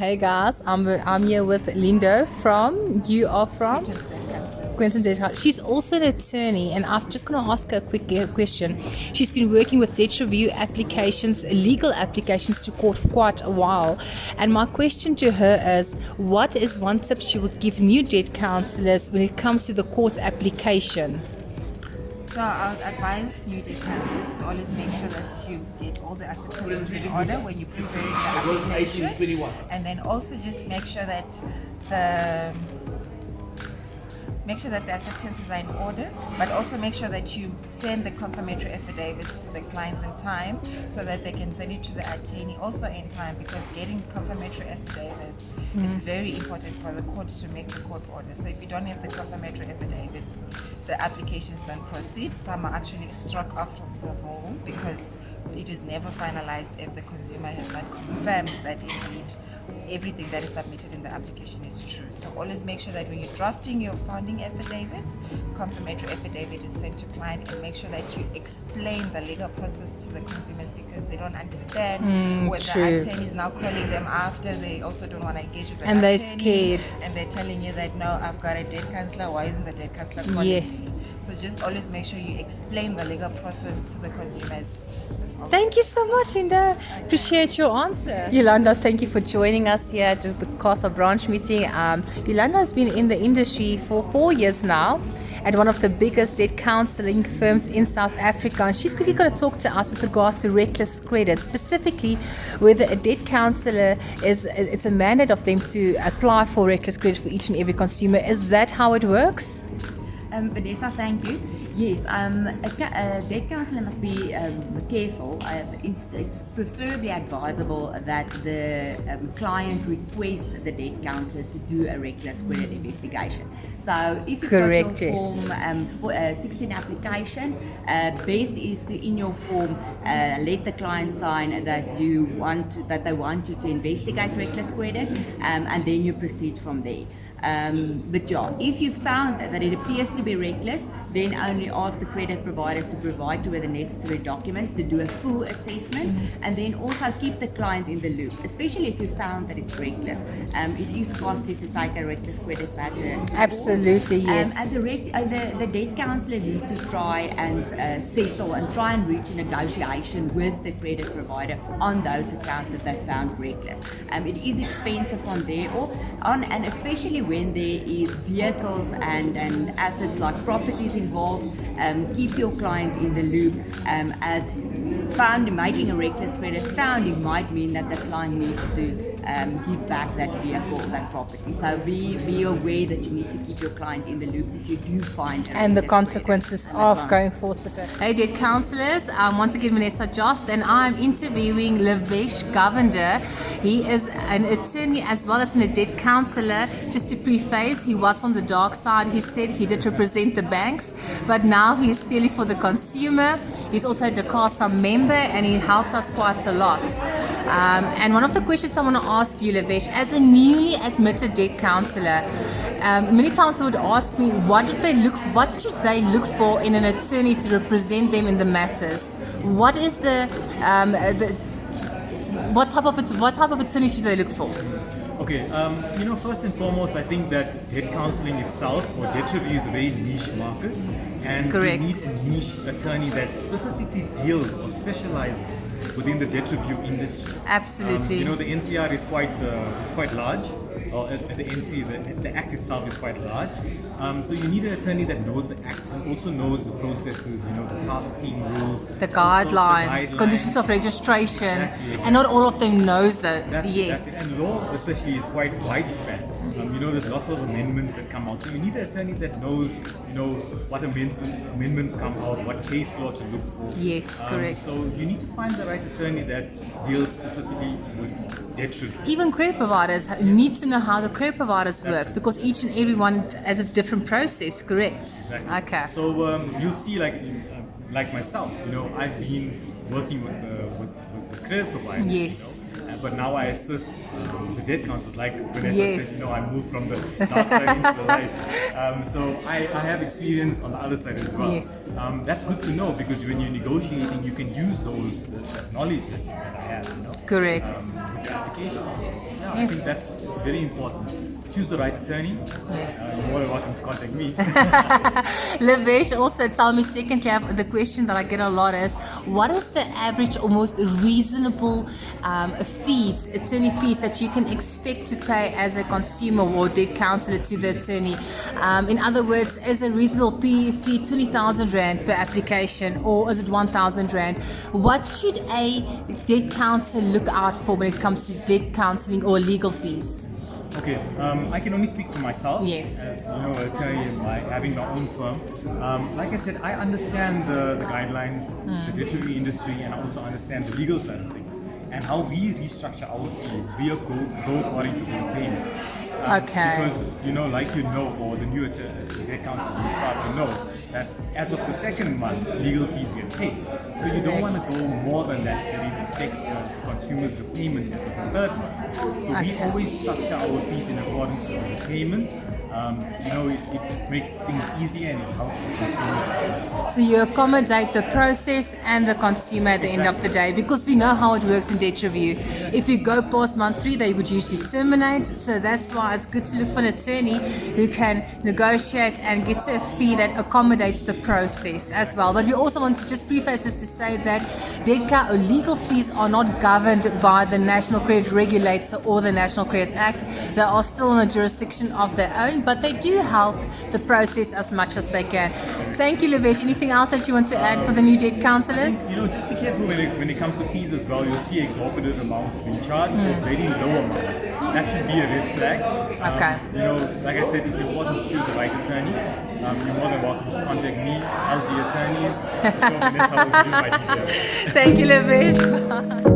Hey guys, I'm here with Lindo from, you are from? Quentin Debt Counsellors. She's also an attorney, and I'm just going to ask her a quick question. She's been working with debt review applications, legal applications to court for quite a while. And my question to her is, what is one tip she would give new debt counsellors when it comes to the court application? So I would advise new debt counsellors to always make sure that you get all the acceptances in order when you prepare the application, and then also just make sure that the acceptances are in order, but also make sure that you send the confirmatory affidavits to the clients in time so that they can send it to the attorney also in time, because getting confirmatory affidavits, it's very important for the court to make the court order. So if you don't have the confirmatory affidavits, the applications don't proceed. Some are actually struck off from the roll because it is never finalized if the consumer has not confirmed that indeed everything that is submitted in the application is true. So always make sure that when you're drafting your founding affidavit, confirmatory affidavit is sent to client, and make sure that you explain the legal process to the consumers, because they don't understand when the attorney is now calling them after. They also don't want to engage with the attorney. And they're scared. And they're telling you that, no, I've got a debt counsellor. Why isn't the debt counsellor calling me? So just always make sure you explain the legal process to the consumers. Thank you so much, Linda. Appreciate your answer. Yolanda, thank you for joining us here at the Dcasa branch meeting. Yolanda has been in the industry for 4 years now at one of the biggest debt counselling firms in South Africa, and she's quickly going to talk to us with regards to reckless credit, specifically whether a debt counsellor it's a mandate of them to apply for reckless credit for each and every consumer. Is that how it works? Vanessa, thank you. Yes, a debt counsellor must be careful. It's preferably advisable that the client request the debt counsellor to do a reckless credit investigation. So if you've got your Form 16 application, best is to, in your form, let the client sign that they want you to investigate reckless credit, and then you proceed from there. But yeah, if you found that it appears to be reckless, then only ask the credit providers to provide you with the necessary documents to do a full assessment, and then also keep the client in the loop, especially if you found that it's reckless. It is costly to take a reckless credit matter. Absolutely, yes. And the debt counsellor need to try and settle and try and reach a negotiation with the credit provider on those accounts that they found reckless. It is expensive from there on, and especially when there is vehicles and assets like properties involved, keep your client in the loop. As found making a reckless credit founding might mean that the client needs to give back that vehicle, that property. So be aware that you need to keep your client in the loop if you do find and the consequences of going forth with it. Hey debt counsellors, once again Vanessa Jost, and I'm interviewing Lavesh Govender. He is an attorney as well as a debt counsellor. Just to preface, he was on the dark side. He said he did represent the banks, but now he's purely for the consumer. He's also a Dcasa member, and he helps us quite a lot. And one of the questions I want to ask you, Lavesh, as a newly admitted debt counsellor, many times they would ask me, what should they look for in an attorney to represent them in the matters? What is what type of attorney should they look for? Okay, first and foremost, I think that debt counselling itself, or debt review, is a very niche market, and Correct. you need a niche attorney that specifically deals or specializes within the debt review industry. Absolutely. The NCR is quite large, or the NC, the act itself is quite large. So you need an attorney that knows the act and also knows the processes, the task team rules, the guidelines, conditions of registration, exactly. And not all of them knows that. That's it. And law especially is quite widespread. There's lots of amendments that come out. So you need an attorney that knows, what amendments come out, what case law to look for. Yes, correct. So you need to find the right attorney that deals specifically with debt review. Even credit providers need to know how the credit providers work, because each and every one has a different process, correct? Exactly. Okay. So you'll see, like myself, I've been working with the credit providers. Yes. But now I assist the debt counsellors, like Vanessa said, I moved from the dark side into the light. So I have experience on the other side as well. Yes. That's good to know, because when you're negotiating, you can use that knowledge that I have. Correct. of your application. So yeah, I Yes. think it's very important. Choose the right attorney. Yes. You're more than welcome to contact me. Lavesh, also tell me, secondly, the question that I get a lot is, what is the average or most reasonable attorney fees that you can expect to pay as a consumer or debt counselor to the attorney? In other words, is a reasonable fee 20,000 Rand per application, or is it 1,000 Rand? What should a debt counselor look out for when it comes to debt counseling or legal fees? Okay, I can only speak for myself. Yes. As an attorney, having my own firm. Like I said, I understand the guidelines, the debt review industry, and I also understand the legal side of things. And how we restructure our fees, we go according to the repayment. Okay. Because, or the new debt counsel will start to know that as of the second month, legal fees get paid. So you don't want to go more than that, and it affects the consumer's repayment as of the third month. So we always structure our fees in accordance to the repayment. It just makes things easier and it helps the consumers. So you accommodate the process and the consumer at the end of the day, because we know how it works in debt review. If you go past month 3, they would usually terminate. So that's why it's good to look for an attorney who can negotiate and get to a fee that accommodates the process as well. But we also want to just preface this to say that debt legal fees are not governed by the National Credit Regulator or the National Credit Act. They are still in a jurisdiction of their own, but they do help the process as much as they can. Thank you, Lavesh. Anything else that you want to add for the new debt counsellors? Just be careful when it comes to fees as well. You'll see exorbitant amounts being charged or very low amounts. That should be a red flag. Okay. Like I said, it's important to choose the right attorney. You're more than welcome to contact me, LG Attorneys. So Vanessa will give you my details. Thank you, Lavesh.